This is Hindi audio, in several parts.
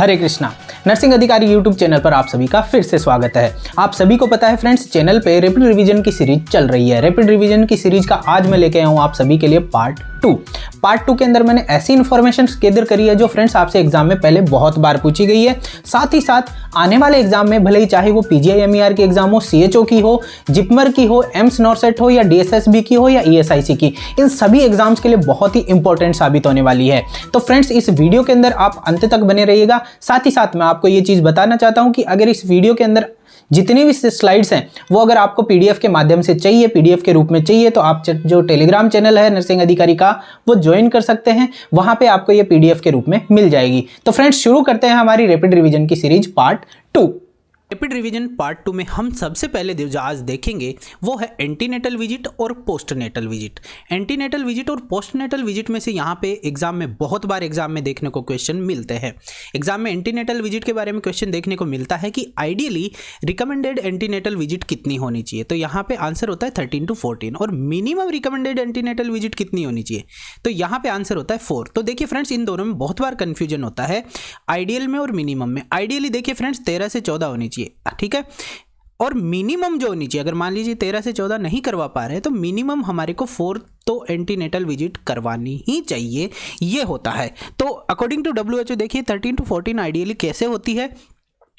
हरे कृष्णा। नर्सिंग अधिकारी यूट्यूब चैनल पर आप सभी का फिर से स्वागत है। आप सभी को पता है फ्रेंड्स, चैनल पे रैपिड रिवीजन की सीरीज चल रही है। रैपिड रिवीजन की सीरीज का आज मैं लेके आया हूँ आप सभी के लिए पार्ट 2। पार्ट 2 के अंदर मैंने ऐसी इन्फॉर्मेशन गैदर करी है जो फ्रेंड्स आपसे एग्जाम में पहले बहुत बार पूछी गई है। साथ ही साथ आने वाले एग्जाम में भले ही चाहे वो PGI-MER की एग्जाम हो, CHO की हो, जिपमर की हो, एम्स नॉर्सेट हो या DSSB की हो या ESIC की, इन सभी एग्जाम्स के लिए बहुत ही इंपॉर्टेंट साबित होने वाली है। तो फ्रेंड्स इस वीडियो के अंदर आप अंत तक बने रहिएगा। साथ ही साथ मैं आपको ये चीज बताना चाहता हूं कि अगर इस वीडियो के अंदर जितनी भी स्लाइड्स हैं वो अगर आपको PDF के माध्यम से चाहिए, PDF के रूप में चाहिए, तो आप जो टेलीग्राम चैनल है नर्सिंग अधिकारी का वो ज्वाइन कर सकते हैं। वहां पे आपको ये PDF के रूप में मिल जाएगी। तो फ्रेंड्स शुरू करते हैं हमारी रैपिड रिवीजन की series part 2। Rapid revision part 2 में हम सबसे पहले जो आज देखेंगे वो है एंटीनेटल विजिट और पोस्टनेटल विजिट। एंटीनेटल विजिट और पोस्टनेटल विजिट में से यहाँ पे एग्जाम में बहुत बार एग्जाम में देखने को क्वेश्चन मिलते हैं। एग्जाम में एंटीनेटल विजिट के बारे में क्वेश्चन देखने को मिलता है कि आइडियली रिकमेंडेड एंटीनेटल विजिट कितनी होनी चाहिए। तो यहाँ पे आंसर होता है 13 to 14। और मिनिमम रिकमेंडेड एंटीनेटल विजिट कितनी होनी चाहिए, तो यहाँ पे आंसर होता है 4। तो देखिए फ्रेंड्स, इन दोनों में बहुत बार कंफ्यूजन होता है आइडियल में और मिनिमम में। आइडियली देखिए फ्रेंड्स 13 से 14 होनी चाहिए, ठीक है। और मिनिमम जो होनी चाहिए, अगर मान लीजिए 13 से 14 नहीं करवा पा रहे हैं तो मिनिमम हमारे को 4 तो एंटीनेटल विजिट करवानी ही चाहिए, ये होता है। तो अकॉर्डिंग टू WHO देखिए 13 to 14 आइडियली कैसे होती है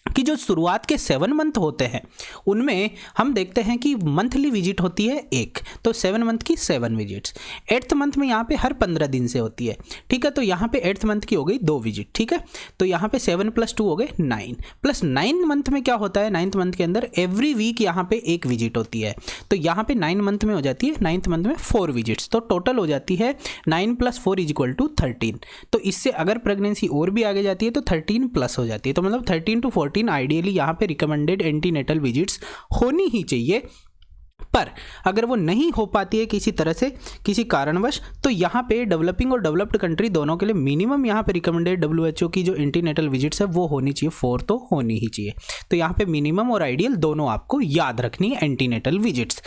कि जो शुरुआत के 7 मंथ होते हैं उनमें हम देखते हैं कि मंथली विजिट होती है 1, तो 7 मंथ की 7 विजिट्स। 8th मंथ में यहाँ पे हर 15 दिन से होती है, ठीक है। तो यहाँ पे 8th मंथ की हो गई 2 विजिट, ठीक है। तो यहाँ पे 7 + 2 हो गए 9, प्लस 9 मंथ में क्या होता है, 9th मंथ के अंदर एवरी वीक यहाँ पे 1 विजिट होती है। तो यहाँ पे 9 मंथ में हो जाती है, 9th मंथ में 4 विजिट्स, तो टोटल हो जाती है 9 + 4 = 13। तो इससे अगर प्रेगनेंसी और भी आगे जाती है तो 13+ हो जाती है। तो मतलब 13 to 14 आइडियली यहाँ पे रिकमेंडेड एंटीनेटल विजिट्स होनी ही चाहिए। पर अगर वो नहीं हो पाती है किसी तरह से, किसी कारणवश, तो यहाँ पे डेवलपिंग और डेवलप्ड कंट्री दोनों के लिए मिनिमम यहाँ पे रिकमेंडेड WHO की जो एंटीनेटल विजिट्स है वो होनी चाहिए 4, तो होनी ही चाहिए। तो यहाँ पे मिनिमम और आइडियल दोनों आपको याद रखनी है एंटीनेटल विजिट्स।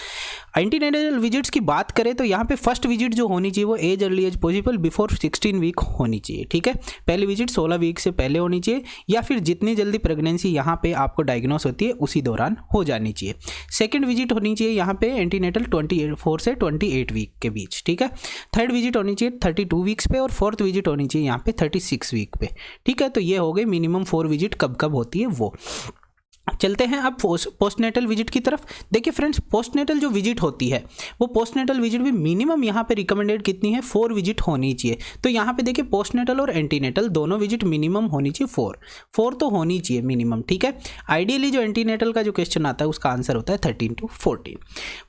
एंटीनेटल विजिट्स की बात करें तो यहाँ पे फर्स्ट विजिट जो होनी चाहिए वो as early as possible before 16 week होनी चाहिए, ठीक है। पहली विजिट 16 वीक से पहले होनी चाहिए, या फिर जितनी जल्दी प्रेगनेंसी यहाँ पे आपको डायग्नोस होती है उसी दौरान हो जानी चाहिए। सेकेंड विजिट होनी चाहिए यहाँ पे एंटीनेटल 24 से 28 वीक के बीच, ठीक है। थर्ड विजिट होनी चाहिए 32 वीक्स पे, और फोर्थ विजिट होनी चाहिए यहाँ पे 36 वीक पे, ठीक है। तो ये हो गई मिनिमम 4 विजिट कब कब होती है वो। चलते हैं अब पोस्टनेटल विजिट की तरफ। देखिए फ्रेंड्स, पोस्टनेटल जो विजिट होती है वो पोस्टनेटल विजिट भी मिनिमम यहाँ पे रिकमेंडेड कितनी है, 4 विजिट होनी चाहिए। तो यहाँ पे देखिए पोस्टनेटल और एंटीनेटल दोनों विजिट मिनिमम होनी चाहिए 4 तो होनी चाहिए मिनिमम, ठीक है। आइडियली जो एंटीनेटल का जो क्वेश्चन आता है उसका आंसर होता है 13 to 14।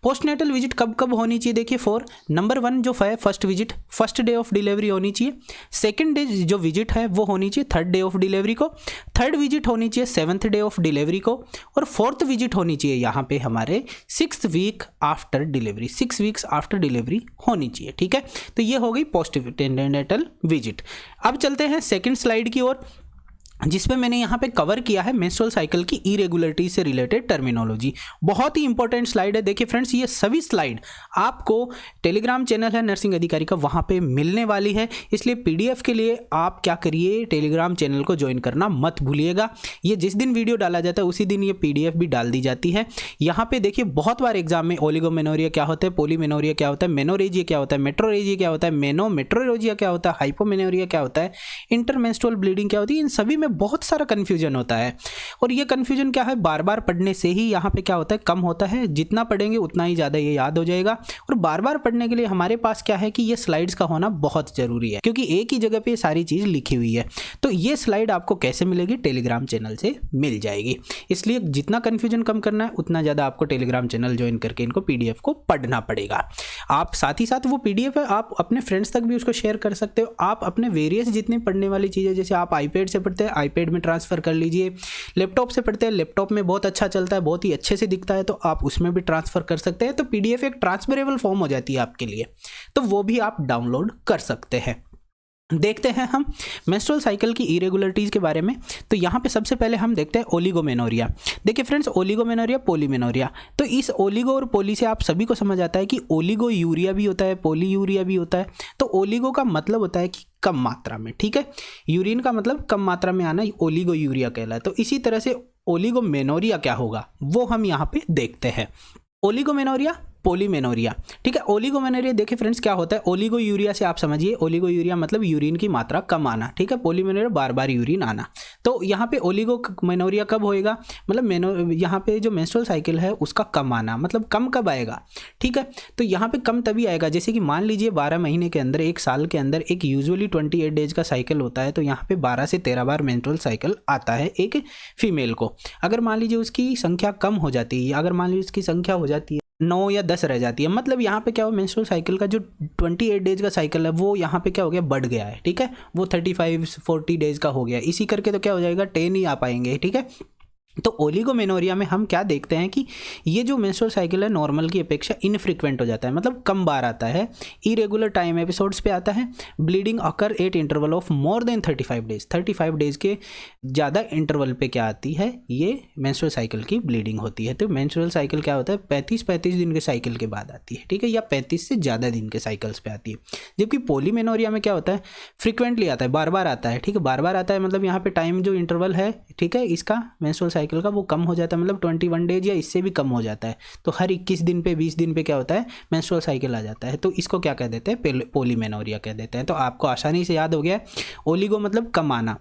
पोस्टनेटल विजिट कब कब होनी चाहिए, देखिए 4। नंबर 1 जो है first visit first day of delivery होनी चाहिए। सेकेंड डे जो विजिट है वो होनी चाहिए 3rd डे ऑफ डिलीवरी को। थर्ड विजिट होनी चाहिए 7th डे ऑफ डिलीवरी को। और फोर्थ विजिट होनी चाहिए यहाँ पे हमारे 6th week after delivery, 6 weeks after delivery होनी चाहिए, ठीक है। तो ये हो गई पोस्टनेटल विजिट। अब चलते हैं सेकंड स्लाइड की ओर, जिसमें मैंने यहाँ पे कवर किया है मेंस्ट्रुअल साइकिल की इरेगुलरिटी से रिलेटेड टर्मिनोलॉजी। बहुत ही इंपॉर्टेंट स्लाइड है। देखिए फ्रेंड्स, ये सभी स्लाइड आपको टेलीग्राम चैनल है नर्सिंग अधिकारी का, वहाँ पे मिलने वाली है। इसलिए PDF के लिए आप क्या करिए, टेलीग्राम चैनल को ज्वाइन करना मत भूलिएगा। ये जिस दिन वीडियो डाला जाता है उसी दिन ये PDF भी डाल दी जाती है। यहाँ पे देखिए बहुत बार एग्जाम में ओलिगोमेनोरिया क्या होता है, पोलीमेनोरिया क्या होता है, मेनोरेजिया क्या होता है, मेट्रोरेजिया क्या होता है, मेट्रोरेजिया क्या होता है, हाइपोमेनोरिया क्या होता है, इंटरमेंस्ट्रुअल ब्लीडिंग क्या होती है, इन सभी बहुत सारा कंफ्यूजन होता है। और ये कंफ्यूजन क्या है, बार बार पढ़ने से ही यहाँ पे क्या होता है, कम होता है। जितना पढ़ेंगे उतना ही ज़्यादा ये याद हो जाएगा। और बार बार पढ़ने के लिए हमारे पास क्या है कि ये स्लाइड्स का होना बहुत ज़रूरी है, क्योंकि एक ही जगह पे सारी चीज़ लिखी हुई है। तो ये स्लाइड आपको कैसे मिलेगी, टेलीग्राम चैनल से मिल जाएगी। इसलिए जितना कन्फ्यूजन कम करना है उतना ज़्यादा आपको टेलीग्राम चैनल ज्वाइन करके इनको PDF को पढ़ना पड़ेगा। आप साथ ही साथ वो PDF है आप अपने फ्रेंड्स तक भी उसको शेयर कर सकते हो। आप अपने वेरियस जितनी पढ़ने वाली चीज़ें, जैसे आप iPad से पढ़ते हैं iPad में ट्रांसफ़र कर लीजिए, लैपटॉप से पढ़ते हैं लैपटॉप में बहुत अच्छा चलता है, बहुत ही अच्छे से दिखता है, तो आप उसमें भी ट्रांसफ़र कर सकते हैं। तो PDF एक ट्रांसफरेबल फॉर्म हो जाती है आपके लिए, तो वो भी आप डाउनलोड कर सकते हैं। देखते हैं हम मेंस्ट्रुअल साइकिल की इरेगुलरिटीज़ के बारे में। तो यहाँ पे सबसे पहले हम देखते हैं ओलिगोमेनोरिया। देखिए फ्रेंड्स, ओलिगोमेनोरिया, पोलीमेनोरिया। तो इस ओलिगो और पोली से आप सभी को समझ आता है कि ओलिगो यूरिया भी होता है, पोली यूरिया भी होता है। तो ओलिगो का मतलब होता है कि कम मात्रा में, ठीक है। यूरिन का मतलब कम मात्रा में आना ओलिगोयूरिया कहलाता है। तो इसी तरह से ओलिगोमेनोरिया क्या होगा वो हम यहाँ पे देखते हैं। ओलिगोमेनोरिया, पोलीमेनोरिया, ठीक है। ओलिगोमेनोरिया देखिए फ्रेंड्स क्या होता है, ओलिगोयूरिया से आप समझिए, ओलिगोयूरिया मतलब यूरिन की मात्रा कम आना, ठीक है। पोलीमेनोरिया बार बार यूरिन आना। तो यहाँ पे ओलिगोमेनोरिया कब होएगा, मतलब यहाँ पे जो मेंस्ट्रुअल साइकिल है उसका कम आना, मतलब कम कब आएगा, ठीक है। तो यहाँ पे कम तभी आएगा जैसे कि मान लीजिए 12 महीने के अंदर, एक साल के अंदर एक यूजुअली 28 डेज का साइकिल होता है, तो यहाँ पे 12 से 13 बार मेंस्ट्रुअल साइकिल आता है एक फीमेल को। अगर मान लीजिए उसकी संख्या कम हो जाती है, अगर मान लीजिए उसकी संख्या हो जाती है 9 या 10 रह जाती है, मतलब यहाँ पे क्या हो, मेंस्ट्रुअल साइकिल का जो 28 डेज का साइकिल है वो यहाँ पे क्या हो गया, बढ़ गया है, ठीक है। वो 35-40 डेज का हो गया, इसी करके तो क्या हो जाएगा, 10 ही आ पाएंगे, ठीक है। तो ओलिगोमेनोरिया में हम क्या देखते हैं कि ये जो मेंस्ट्रुअल साइकिल है नॉर्मल की अपेक्षा इनफ्रीक्वेंट हो जाता है, मतलब कम बार आता है, इरेगुलर टाइम एपिसोड्स पे आता है। Bleeding occur at interval of more than 35 days, 35 days के ज़्यादा इंटरवल पे क्या आती है, ये मेंस्ट्रुअल साइकिल की ब्लीडिंग होती है। तो मेंस्ट्रुअल साइकिल क्या होता है, 35 दिन के साइकिल के बाद आती है, ठीक है, या 35 से ज़्यादा दिन के साइकिल्स पे आती है। जबकि पोलीमेनोरिया में क्या होता है, फ्रिक्वेंटली आता है, बार बार आता है, ठीक है, बार बार आता है, मतलब यहाँ पे टाइम जो इंटरवल है, ठीक है, इसका मेंस्ट्रुअल साइकिल का वो कम हो जाता है, मतलब 21 डेज या इससे भी कम हो जाता है। तो हर 21 दिन पे 20 दिन पे क्या होता है, मेंस्ट्रुअल साइकिल आ जाता है। तो इसको क्या कह देते हैं, पोलीमेनोरिया कह देते हैं। तो आपको आसानी से याद हो गया, ओलिगो मतलब कम आना,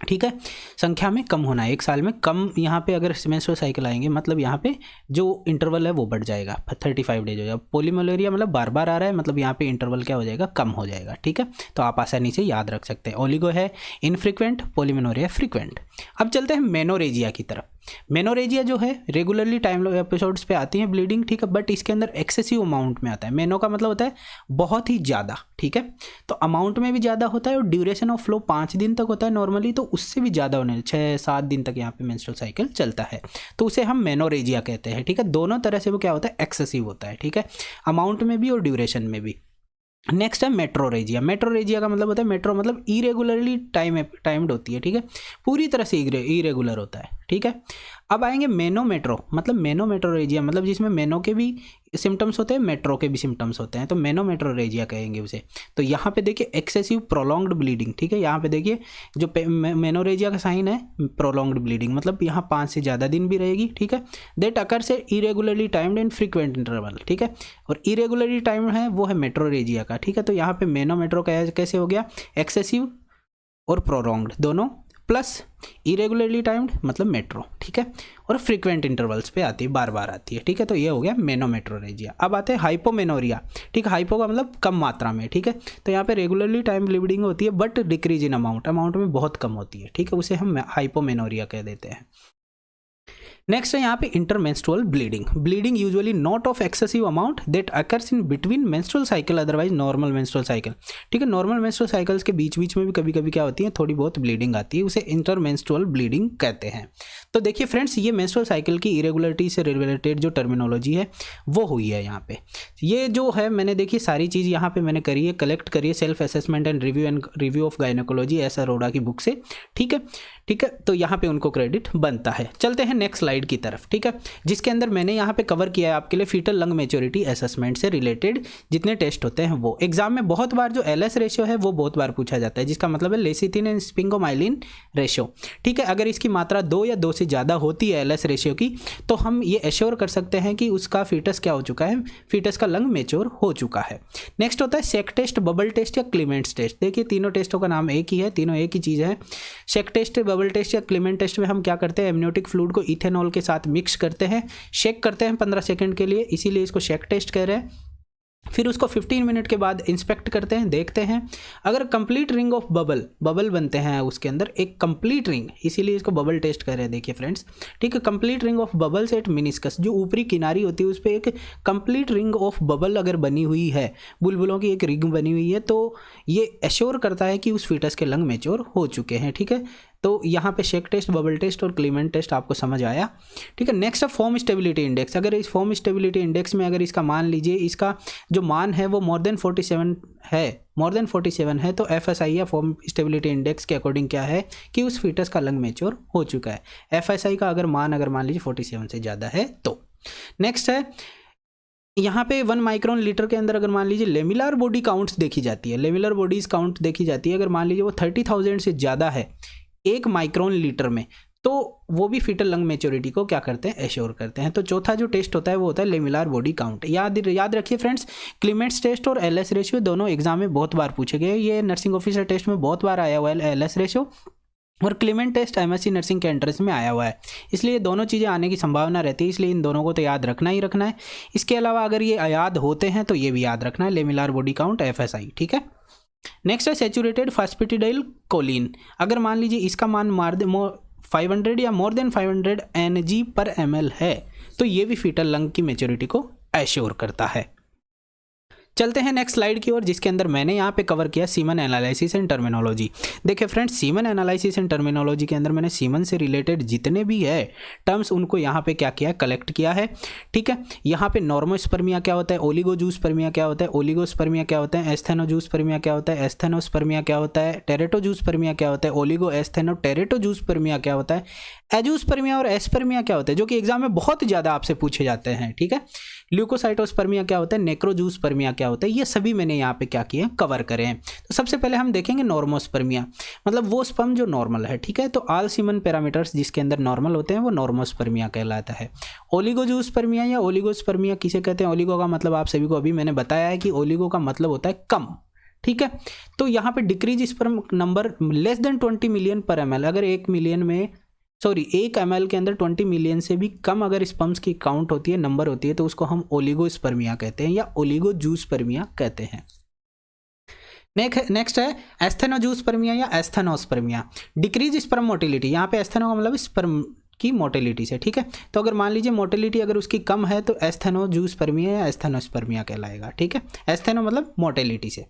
ठीक है, संख्या में कम होना, एक साल में कम, यहाँ पे अगर मेंस्ट्रुअल साइकिल आएंगे मतलब यहाँ पे जो इंटरवल है वो बढ़ जाएगा, 35 डेज हो जाएगा। पोलीमेनोरिया मतलब बार बार आ रहा है, मतलब यहाँ पे इंटरवल क्या हो जाएगा, कम हो जाएगा, ठीक है। तो आप आसानी से याद रख सकते हैं, ओलिगो है इनफ्रीक्वेंट, पोलीमेनोरिया फ्रीक्वेंट। अब चलते हैं मेनोरेजिया की तरफ। मेनोरेजिया जो है रेगुलरली टाइम एपिसोड्स पे आती है ब्लीडिंग, ठीक है, बट इसके अंदर एक्सेसिव अमाउंट में आता है। मेनो का मतलब होता है बहुत ही ज़्यादा, ठीक है, तो अमाउंट में भी ज़्यादा होता है और ड्यूरेशन ऑफ फ्लो 5 दिन तक होता है नॉर्मली, तो उससे भी ज़्यादा होने 6-7 दिन तक यहाँ पे मेंस्ट्रुअल साइकिल चलता है, तो उसे हम मेनोरेजिया कहते हैं, ठीक है। दोनों तरह से वो क्या होता है, एक्सेसिव होता है, ठीक है, अमाउंट में भी और ड्यूरेशन में भी। नेक्स्ट है मेट्रोरेजिया। मेट्रोरेजिया का मतलब होता है, मेट्रो मतलब इरेगुलरली टाइम्ड होती है, ठीक है, पूरी तरह से इरेगुलर होता है, ठीक है। अब आएंगे मेनोमेट्रो, मतलब मेनोमेट्रोरेजिया मतलब जिसमें मेनो के भी सिम्टम्स होते हैं, मेट्रो के भी सिम्टम्स होते हैं, तो मेनोमेट्रोरेजिया कहेंगे उसे। तो यहाँ पे देखिए एक्सेसिव प्रोलॉन्ग्ड ब्लीडिंग, ठीक है, यहाँ पे देखिए जो मेनोरेजिया का साइन है प्रोलॉन्ग्ड ब्लीडिंग, मतलब यहाँ 5 से ज़्यादा दिन भी रहेगी, ठीक है। दैट अकर से irregularly timed and frequent interval, ठीक है, और इरेगुलरली टाइम है वो है मेट्रोरेजिया का, ठीक है। तो यहाँ पे मेनोमेट्रो कैसे हो गया, एक्सेसिव और प्रोलॉन्ग्ड दोनों, प्लस इरेगुलरली टाइम्ड मतलब मेट्रो, ठीक है, और फ्रीक्वेंट इंटरवल्स पे आती है, बार बार आती है, ठीक है। तो ये हो गया मेनोमेट्रोरेजिया। अब आते हैं हाइपोमेनोरिया, ठीक है, हाइपो का मतलब कम मात्रा में, ठीक है, तो यहाँ पे रेगुलरली टाइम ब्लीडिंग होती है बट डिक्रीज इन अमाउंट में बहुत कम होती है, ठीक है, उसे हम हाइपोमेनोरिया कह देते हैं। नेक्स्ट है यहाँ पे intermenstrual bleeding usually not of excessive amount that occurs in between menstrual cycle otherwise normal menstrual cycle, ठीक है। नॉर्मल मेंस्ट्रुअल साइकिल्स के बीच में भी कभी कभी क्या होती है, थोड़ी बहुत ब्लीडिंग आती है, उसे इंटरमेंस्ट्रुअल ब्लीडिंग कहते हैं। तो देखिए फ्रेंड्स, ये मेंस्ट्रुअल साइकिल की इरेगुलरिटी से रिलेटेड जो टर्मिनोलॉजी है वो हुई है यहाँ पे। ये जो है मैंने देखिए सारी चीज़ यहाँ पे मैंने करी है, कलेक्ट करी है, self assessment and review of gynaecology S Arora की बुक से, ठीक है, ठीक है। तो यहाँ पे उनको क्रेडिट बनता है। चलते हैं नेक्स्ट स्लाइड की तरफ, ठीक है, जिसके अंदर मैंने यहाँ पे कवर किया है आपके लिए फीटल लंग मैच्योरिटी असेसमेंट से रिलेटेड जितने टेस्ट होते हैं वो। एग्जाम में बहुत बार जो एलएस रेशियो है वो बहुत बार पूछा जाता है, जिसका मतलब है लेसिथिन एंड स्पिंगोमाइलिन रेशियो, ठीक है। अगर इसकी मात्रा 2 या 2 से ज़्यादा होती है एलएस रेशियो की, तो हम ये एश्योर कर सकते हैं कि उसका फीटस क्या हो चुका है, फीटस का लंग मैच्योर हो चुका है। नेक्स्ट होता है शेक टेस्ट, बबल टेस्ट या क्लीमेंट्स टेस्ट। देखिए तीनों टेस्टों का नाम एक ही है, तीनों एक ही चीज़ है। शेक टेस्ट, बबल टेस्ट या क्लीमेंट टेस्ट में हम क्या करते हैं, एमनियोटिक फ्लूइड को इथेनॉल के साथ मिक्स करते हैं, शेक करते हैं 15 सेकंड के लिए, इसीलिए इसको शेक टेस्ट कह रहे हैं। फिर उसको 15 मिनट के बाद इंस्पेक्ट करते हैं, देखते हैं अगर कंप्लीट रिंग ऑफ बबल बनते हैं उसके अंदर एक कंप्लीट रिंग, इसीलिए इसको बबल टेस्ट कर रहे हैं। देखिए फ्रेंड्स, ठीक है, complete ring of bubbles at meniscus, जो ऊपरी किनारी होती है उस पर एक कंप्लीट रिंग ऑफ बबल अगर बनी हुई है, बुलबुलों की एक रिंग बनी हुई है, तो ये एश्योर करता है कि उस फीटस के लंग मैच्योर हो चुके हैं, ठीक है। तो यहाँ पे शेक टेस्ट, बबल टेस्ट और क्लीमेंट टेस्ट आपको समझ आया, ठीक है। नेक्स्ट है फॉर्म स्टेबिलिटी इंडेक्स। अगर इस फॉर्म स्टेबिलिटी इंडेक्स में अगर इसका मान लीजिए, इसका जो मान है वो मोर देन 47 है, तो एफएसआई या फॉर्म स्टेबिलिटी इंडेक्स के अकॉर्डिंग क्या है कि उस फीटस का लंग मैच्योर हो चुका है। एफएसआई का अगर मान लीजिए 47 से ज़्यादा है तो। नेक्स्ट है यहाँ पे 1 माइक्रोन लीटर के अंदर अगर मान लीजिए लेमिलर बॉडी काउंट्स देखी जाती है, लेमिलर बॉडीज काउंट देखी जाती है, अगर मान लीजिए वो 30,000 से ज़्यादा है 1 माइक्रोन लीटर में, तो वो भी फीटल लंग मैच्योरिटी को क्या करते हैं, एश्योर करते हैं। तो चौथा जो टेस्ट होता है वो होता है लेमिलर बॉडी काउंट। याद रखिए फ्रेंड्स, क्लीमेंट्स टेस्ट और एलएस रेशियो दोनों एग्जाम में बहुत बार पूछे गए। ये नर्सिंग ऑफिसर टेस्ट में बहुत बार आया हुआ है एलएस रेशियो, और क्लीमेंट टेस्ट एमएससी नर्सिंग के एंट्रेंस में आया हुआ है, इसलिए दोनों चीज़ें आने की संभावना रहती है, इसलिए इन दोनों को तो याद रखना ही रखना है। इसके अलावा अगर ये याद होते हैं तो ये भी याद रखना है, लेमिलर बॉडी काउंट एफएसआई, ठीक है। नेक्स्ट है सैचुरेटेड फास्फेटिडाइल कोलिन। अगर मान लीजिए इसका मान 500 या मोर देन 500 Ng/ml है, तो ये भी फीटल लंग की मैच्योरिटी को एश्योर करता है। चलते हैं नेक्स्ट स्लाइड की ओर, जिसके अंदर मैंने यहाँ पे कवर किया सीमन एनालिसिस एंड टर्मिनोलॉजी। देखिए friends, semen analysis and terminology के अंदर मैंने सीमन से रिलेटेड जितने भी है टर्म्स उनको यहाँ पे क्या किया, कलेक्ट किया है, ठीक है। यहाँ पे नॉर्मोस्पर्मिया क्या होता है, ओलिगोजूस्पर्मिया क्या होता है, ओलिगोस्पर्मिया क्या होता है, एस्थेनोजूस्पर्मिया क्या होता है, एस्थेनोस्पर्मिया क्या होता है, टेरेटोजूस्पर्मिया क्या होता है, ओलिगो एस्थेनो टेरेटोजूस्पर्मिया क्या होता है, एजूस्पर्मिया और एस्पर्मिया क्या होता है, जो कि एग्जाम में बहुत ज़्यादा आपसे पूछे जाते हैं, ठीक है। ल्यूकोसाइटोस्पर्मिया क्या होता है, नेक्रोजूस्पर्मिया क्या होता है, ये सभी मैंने यहाँ पे क्या किए, कवर करे हैं। तो सबसे पहले हम देखेंगे नॉर्मोस्पर्मिया, मतलब वो स्पर्म जो नॉर्मल है, ठीक है। तो ऑल सीमन पैरामीटर्स जिसके अंदर नॉर्मल होते हैं वो नॉर्मोस्पर्मिया कहलाता है। ओलिगोजूस्पर्मिया या ओलिगोस्पर्मिया किसे कहते हैं, ओलिगो का मतलब आप सभी को अभी मैंने बताया है कि ओलिगो का मतलब होता है कम, ठीक है। तो यहाँ पे decrease sperm number less than 20 million पर ml, अगर 1 ml के अंदर 20 मिलियन से भी कम अगर स्पर्म्स की काउंट होती है, नंबर होती है, तो उसको हम ओलिगोस्पर्मिया कहते हैं या ओलिगोजूस्पर्मिया कहते हैं। नेक्स्ट है एस्थेनोजूस्पर्मिया या एस्थेनोस्पर्मिया। डिक्रीज स्पर्म मोटिलिटी, यहाँ पे एस्थेनो का मतलब स्पर्म की मोटिलिटी से, ठीक है। तो अगर मान लीजिए मोटिलिटी अगर उसकी कम है तो एस्थेनोजूस्पर्मिया या एस्थेनोस्पर्मिया कहलाएगा, ठीक है। एस्थेनो मतलब मोटिलिटी से।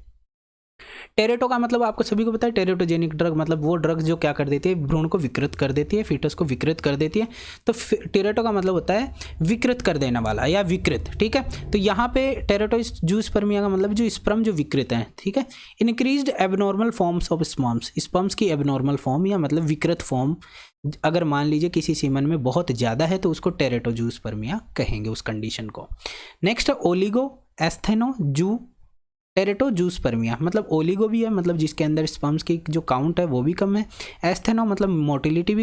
टेरेटो का मतलब आपको सभी को पता है, टेरेटोजेनिक ड्रग मतलब वो ड्रग जो क्या कर देती है, भ्रूण को विकृत कर देती है, फीटस को विकृत कर देती है। तो टेरेटो का मतलब होता है विकृत कर देने वाला या विकृत, ठीक है। तो यहाँ पे टेरेटोजूस्पर्मिया का मतलब जो स्पर्म जो विकृत हैं, ठीक है। Increased abnormal forms of sperms की एबनॉर्मल फॉर्म या मतलब विकृत फॉर्म अगर मान लीजिए किसी सीमन में बहुत ज़्यादा है तो उसको टेरेटोजूस्पर्मिया कहेंगे उस कंडीशन को। नेक्स्ट है ओलिगो एस्थेनोजू टेरेटोजूस्पर्मिया, मतलब ओलिगो भी है, मतलब जिसके अंदर स्पर्म्स की जो काउंट है वो भी कम है। एस्थेनो मतलब मोटिलिटी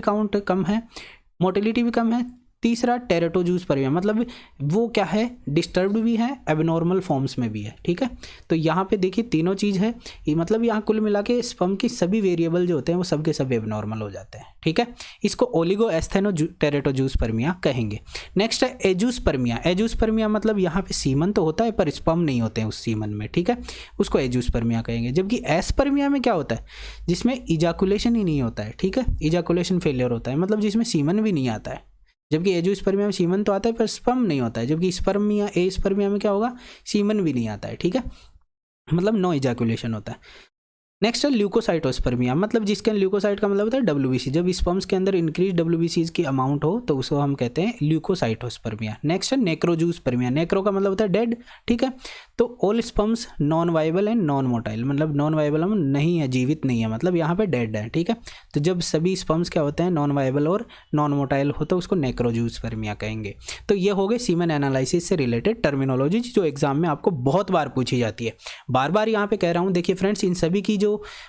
भी कम है। तीसरा टेरेटोजूस्पर्मिया मतलब वो क्या है, डिस्टर्ब्ड भी है, एबनॉर्मल फॉर्म्स में भी है, ठीक है। तो यहाँ पे देखिए तीनों चीज़ है, ये मतलब यहाँ कुल मिला के स्पर्म के सभी वेरिएबल जो होते हैं वो सब के सब एबनॉर्मल हो जाते हैं, ठीक है। इसको ओलिगो एस्थेनो टेरेटोजूस्पर्मिया कहेंगे। नेक्स्ट है एजूस्पर्मिया। एजूस्पर्मिया मतलब यहाँ पे सीमन तो होता है पर स्पर्म नहीं होते हैं उस सीमन में, ठीक है, उसको एजूस्पर्मिया कहेंगे। जबकि एस्पर्मिया में क्या होता है, जिसमें इजाकुलेशन ही नहीं होता है, ठीक है, इजाकुलेशन फेलियर होता है, मतलब जिसमें सीमन भी नहीं आता है। जबकि एजोस्पर्मिया में सीमन तो आता है पर स्पर्म नहीं होता है। जबकि स्पर्मिया में क्या होगा, सीमन भी नहीं आता है, ठीक है, मतलब नो इजैकुलेशन होता है। नेक्स्ट है ल्यूकोसाइटोस्पर्मिया, मतलब जिसके ल्यूकोसाइट का मतलब होता है WBC, जब स्पर्म्स के अंदर इंक्रीज WBCs की अमाउंट हो तो उसको हम कहते हैं ल्यूकोसाइटोस्पर्मिया। नेक्स्ट है नेक्रोजूस्पर्मिया। नेक्रो का मतलब होता है डेड, ठीक है। तो all sperms non viable and non motile, मतलब नॉन वाइबल हम नहीं है, जीवित नहीं है, मतलब यहाँ पे डेड है, ठीक है। तो जब सभी स्पर्म्स क्या होते हैं, नॉन वाइबल और नॉन मोटाइल हो तो उसको नेक्रोजूस्पर्मिया कहेंगे। तो ये हो गए सीमन एनालिसिस से रिलेटेड टर्मिनोलॉजी जो एग्जाम में आपको बहुत बार पूछी जाती है। बार बार यहाँ पे कह रहा हूँ, देखिए फ्रेंड्स, इन सभी की जो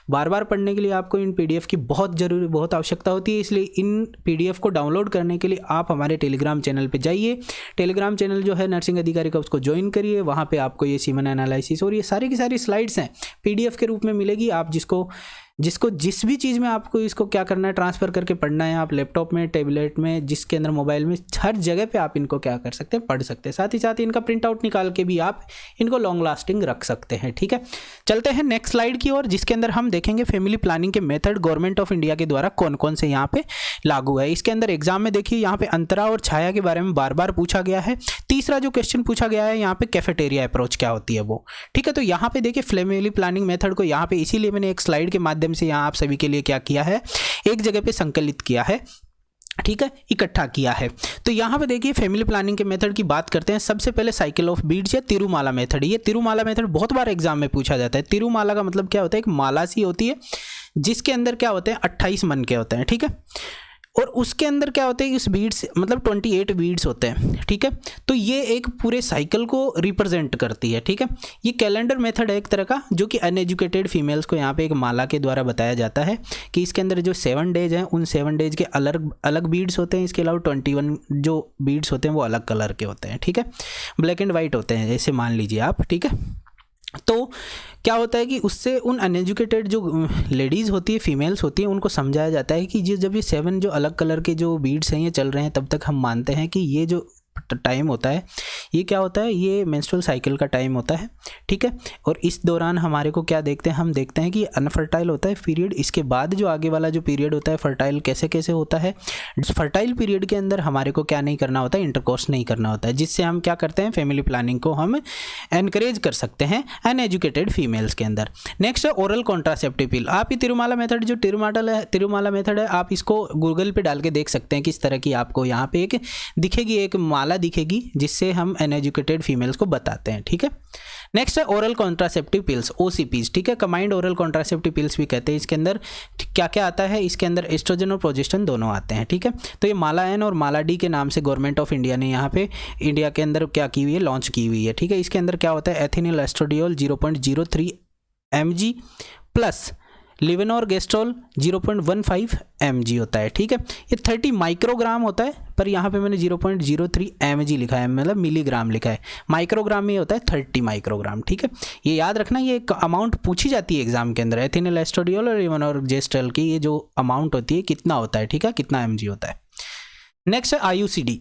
बार बार पढ़ने के लिए आपको इन PDF की बहुत आवश्यकता होती है, इसलिए इन PDF को डाउनलोड करने के लिए आप हमारे टेलीग्राम चैनल पे जाइए। टेलीग्राम चैनल जो है नर्सिंग अधिकारी का, उसको ज्वाइन करिए। वहाँ पे आपको ये सीमन एनालिसिस और ये सारी की सारी स्लाइड्स हैं PDF के रूप में मिलेगी। आप जिसको जिस भी चीज़ में आपको इसको क्या करना है, ट्रांसफ़र करके पढ़ना है, आप लैपटॉप में, टैबलेट में, जिसके अंदर मोबाइल में, हर जगह पे आप इनको क्या कर सकते हैं, पढ़ सकते हैं। साथ ही साथ इनका प्रिंट आउट निकाल के भी आप इनको लॉन्ग लास्टिंग रख सकते हैं, ठीक है। चलते हैं नेक्स्ट स्लाइड की ओर, जिसके अंदर हम देखेंगे फैमिली प्लानिंग के मेथड गवर्नमेंट ऑफ इंडिया के द्वारा कौन कौन से यहाँ पे लागू है। इसके अंदर एग्जाम में देखिए यहाँ पे अंतरा और छाया के बारे में बार बार पूछा गया है। तीसरा जो क्वेश्चन पूछा गया है यहाँ पे कैफेटेरिया अप्रोच क्या होती है वो, ठीक है। तो यहाँ पे देखिए फैमिली प्लानिंग मेथड को यहाँ पे इसीलिए मैंने एक स्लाइड के माध्यम से यहाँ आप सभी के लिए क्या किया है, एक जगह पे संकलित किया है, ठीक है, इकट्ठा किया है। तो यहाँ पे देखिए फैमिली प्लानिंग के मेथड की बात करते हैं। सबसे पहले साइकिल ऑफ बीड्स या तिरुमाला मेथड। ये तिरुमाला मेथड बहुत बार एग्जाम में पूछा जाता है। तिरुमाला का मतलब क्या होता है, एक माला सी होती है जिसके अंदर क्या होते हैं 28 मन के होते हैं, ठीक है। और उसके अंदर क्या होता है, इस बीड्स मतलब 28 बीड्स होते हैं, ठीक है। तो ये एक पूरे साइकिल को रिप्रेजेंट करती है, ठीक है। ये कैलेंडर मेथड है एक तरह का, जो कि अनएजुकेटेड फीमेल्स को यहाँ पे एक माला के द्वारा बताया जाता है कि इसके अंदर जो 7 डेज हैं उन 7 डेज के अलग अलग बीड्स होते हैं। इसके अलावा 21 जो बीड्स होते हैं वो अलग कलर के होते हैं, ठीक है, ब्लैक एंड वाइट होते हैं, ऐसे मान लीजिए आप, ठीक है। तो क्या होता है कि उससे उन अनएजुकेटेड जो लेडीज़ होती है, फीमेल्स होती हैं, उनको समझाया जाता है कि जब ये 7 जो अलग कलर के जो बीड्स हैं ये चल रहे हैं, तब तक हम मानते हैं कि ये जो टाइम होता है ये क्या होता है, ये मेंस्ट्रुअल साइकिल का टाइम होता है, ठीक है। और इस दौरान हमारे को क्या देखते हैं, हम देखते हैं कि अनफर्टाइल होता है पीरियड। इसके बाद जो आगे वाला जो पीरियड होता है फर्टाइल कैसे कैसे होता है। फर्टाइल पीरियड के अंदर हमारे को क्या नहीं करना होता है, इंटरकोर्स नहीं करना होता है, जिससे हम क्या करते हैं, फैमिली प्लानिंग को हम एनकरेज कर सकते हैं अनएजुकेटेड फीमेल्स के अंदर। नेक्स्ट है ओरल कॉन्ट्रासेप्टिव पिल। आप ये तिरुमाला मेथड, जो तिरुमाला मेथड है, आप इसको गूगल पे डाल के देख सकते हैं किस तरह की आपको यहाँ पे एक दिखेगी, एक माला दिखेगी, जिससे हम अनएजुकेटेड फीमेल्स को बताते हैं, ठीक है। नेक्स्ट है ओरल कॉन्ट्रासेप्टिव पिल्स, OCPs, ठीक है, कंबाइंड ओरल कॉन्ट्रासेप्टिव पिल्स भी कहते हैं। इसके अंदर क्या क्या आता है, इसके अंदर एस्ट्रोजन और प्रोजेस्टेरोन दोनों आते हैं, ठीक है। तो ये माला एन और माला डी के नाम से गवर्नमेंट ऑफ इंडिया ने यहाँ पे इंडिया के अंदर क्या की हुई है, लॉन्च की हुई है, ठीक है। इसके अंदर क्या होता है, एथिनिल एस्ट्रोडियोल 0.03 mg प्लस लिवेनोर गेस्ट्रोल 0.15 mg होता है, ठीक है। ये 30 माइक्रोग्राम होता है, पर यहाँ पे मैंने 0.03 mg लिखा है, मतलब मिलीग्राम लिखा है। माइक्रोग्राम में होता है 30 माइक्रोग्राम, ठीक है। ये याद रखना, ये एक अमाउंट पूछी जाती है एग्जाम के अंदर, एथिनिल एस्ट्रोडियोल और लिवेनोर गेस्ट्रोल की ये जो अमाउंट होती है कितना होता है, ठीक है, कितना mg होता है। नेक्स्ट है IUCD।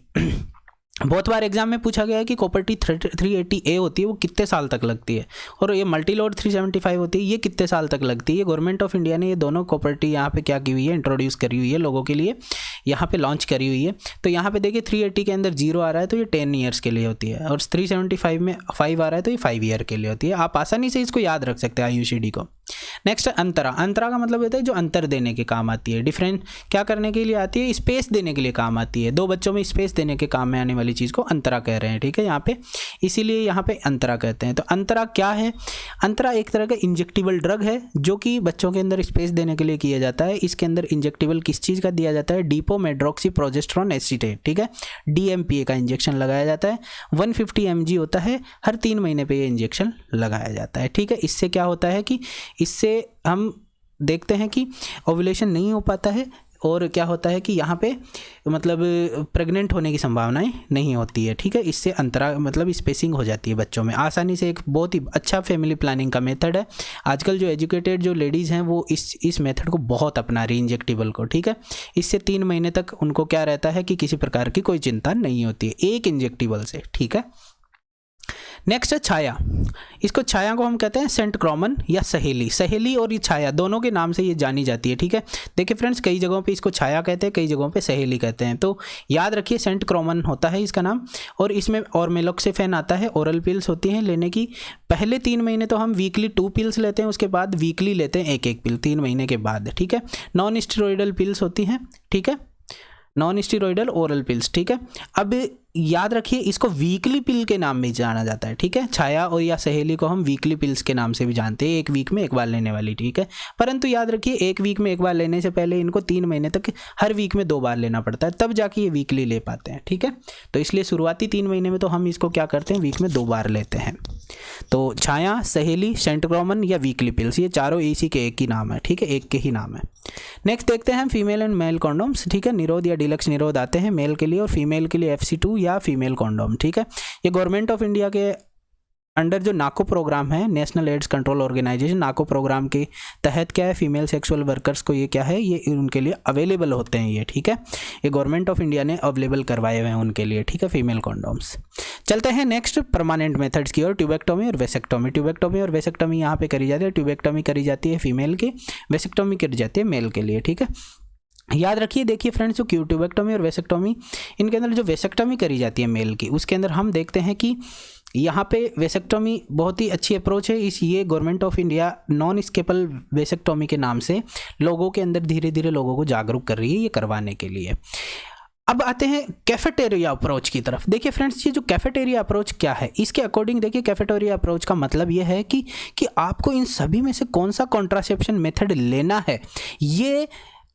बहुत बार एग्जाम में पूछा गया है कि कॉपर्टी 380A होती है वो कितने साल तक लगती है, और ये मल्टीलोड 375 होती है ये कितने साल तक लगती है। ये गवर्नमेंट ऑफ इंडिया ने ये दोनों कॉपर्टी यहाँ पे क्या की हुई है, इंट्रोड्यूस करी हुई है लोगों के लिए, यहाँ पे लॉन्च करी हुई है। तो यहाँ पे देखिए 380 के अंदर 0 आ रहा है तो ये 10 ईयर्स के लिए होती है, और 375 में 5 आ रहा है तो ये 5 ईयर के लिए होती है। आप आसानी से इसको याद रख सकते हैं IUCD को। नेक्स्ट अंतरा। अंतरा का मतलब होता है जो अंतर देने के काम आती है, डिफरेंट क्या करने के लिए आती है, स्पेस देने के लिए काम आती है। 2 बच्चों में स्पेस देने के काम में आने वाली चीज़ को अंतरा कह रहे हैं, ठीक है, यहाँ पे, इसीलिए यहाँ पे अंतरा कहते हैं। तो अंतरा क्या है, अंतरा एक तरह का इंजेक्टिबल ड्रग है जो कि बच्चों के अंदर स्पेस देने के लिए किया जाता है। इसके अंदर इंजेक्टिबल किस चीज़ का दिया जाता है, डिपोमेड्रोक्सी प्रोजेस्टेरोन एसीटेट, ठीक है, DMPA का इंजेक्शन लगाया जाता है। 150 mg होता है, हर 3 महीने पे ये इंजेक्शन लगाया जाता है, ठीक है। इससे क्या होता है कि इससे हम देखते हैं कि ओव्यूलेशन नहीं हो पाता है, और क्या होता है कि यहाँ पे मतलब प्रेग्नेंट होने की संभावनाएं नहीं होती है, ठीक है। इससे अंतरा मतलब स्पेसिंग हो जाती है बच्चों में आसानी से। एक बहुत ही अच्छा फैमिली प्लानिंग का मेथड है। आजकल जो एजुकेटेड जो लेडीज़ हैं वो इस मेथड को बहुत अपना रही, इंजेक्टिबल को, ठीक है। इससे 3 महीने तक उनको क्या रहता है कि किसी प्रकार की कोई चिंता नहीं होती है एक इंजेक्टिबल से, ठीक है। नेक्स्ट है छाया। इसको छाया को हम कहते हैं सेंट क्रॉमन या सहेली। सहेली और ये छाया दोनों के नाम से ये जानी जाती है, ठीक है। देखिए फ्रेंड्स, कई जगहों पे इसको छाया कहते हैं, कई जगहों पे सहेली कहते हैं। तो याद रखिए सेंट क्रॉमन होता है इसका नाम, और इसमें और मेलोक्सिफेन आता है। ओरल पिल्स होती हैं लेने की। पहले 3 महीने तो हम वीकली 2 पिल्स लेते हैं, उसके बाद वीकली लेते हैं 1-1 पिल 3 महीने के बाद, ठीक है। नॉन स्टेरॉइडल पिल्स होती हैं, ठीक है, नॉन स्टेरॉइडल ओरल पिल्स, ठीक है। अब याद रखिए इसको वीकली पिल के नाम में जाना जाता है, ठीक है। छाया और या सहेली को हम वीकली पिल्स के नाम से भी जानते हैं, 1 वीक में 1 बार लेने वाली, ठीक है। परंतु याद रखिए 1 वीक में 1 बार लेने से पहले इनको 3 महीने तक हर वीक में 2 बार लेना पड़ता है, तब जाके ये वीकली ले पाते हैं, ठीक है। तो इसलिए शुरुआती 3 महीने में तो हम इसको क्या करते हैं, वीक में 2 बार लेते हैं। तो छाया, सहेली, सेंट क्रॉमन या वीकली पिल्स, ये चारों इसी के एक ही नाम है, ठीक है, एक के ही नाम है। नेक्स्ट देखते हैं हम फीमेल एंड मेल कॉन्डोम्स, ठीक है। निरोध या डिलक्स निरोध आते हैं मेल के लिए, और फीमेल के लिए FC2 या फीमेल कॉन्डोम, ठीक है। ये गवर्नमेंट ऑफ इंडिया के अंडर जो नाको प्रोग्राम है, नेशनल एड्स कंट्रोल ऑर्गेनाइजेशन, नाको प्रोग्राम के तहत क्या है, फीमेल सेक्सुअल वर्कर्स को ये क्या है, ये उनके लिए अवेलेबल होते हैं ये, ठीक है। ये गवर्नमेंट ऑफ इंडिया ने अवेलेबल करवाए हुए हैं उनके लिए, ठीक है, फीमेल कॉन्डोम्स। चलते हैं नेक्स्ट परमानेंट मेथड्स की ओर, ट्यूबेक्टोमी और वेसेक्टोमी। ट्यूबेक्टोमी और वेसेक्टोमी यहाँ पे करी जाती है। ट्यूबेक्टोमी करी जाती है फीमेल की, वेसेक्टोमी करी जाती है मेल के लिए, ठीक है। याद रखिए, देखिए फ्रेंड्स, जो ट्यूबेक्टोमी और वेसेक्टोमी, इनके अंदर जो वेसेक्टोमी करी जाती है मेल की, उसके अंदर हम देखते हैं कि यहाँ पे वेसेक्टोमी बहुत ही अच्छी अप्रोच है। ये government of India non scalpel vasectomy के नाम से लोगों के अंदर धीरे धीरे लोगों को जागरूक कर रही है ये करवाने के लिए। अब आते हैं कैफेटेरिया अप्रोच की तरफ। देखिए फ्रेंड्स, ये जो कैफेटेरिया अप्रोच क्या है, इसके अकॉर्डिंग देखिए कैफेटेरिया अप्रोच का मतलब ये है कि आपको इन सभी में से कौन सा कॉन्ट्रासेप्शन मेथड लेना है, ये